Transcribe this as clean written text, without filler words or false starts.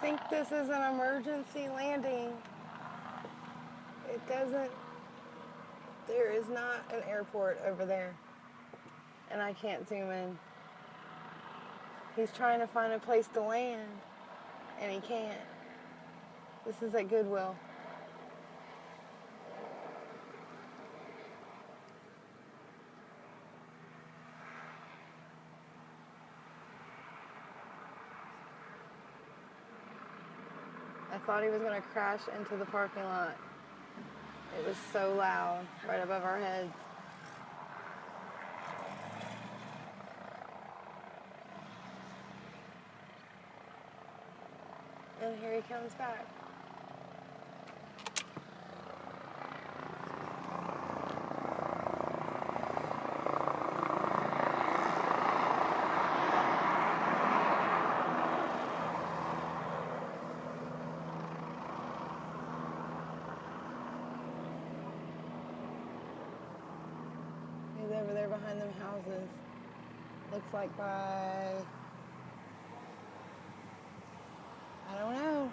think this is an emergency landing. It doesn't, there is not an airport over there. And I can't zoom in. He's trying to find a place to land, and he can't. This is at Goodwill. I thought he was going to crash into the parking lot. It was so loud, right above our heads. And here he comes back. He's over there behind them houses. Looks like by, I don't know.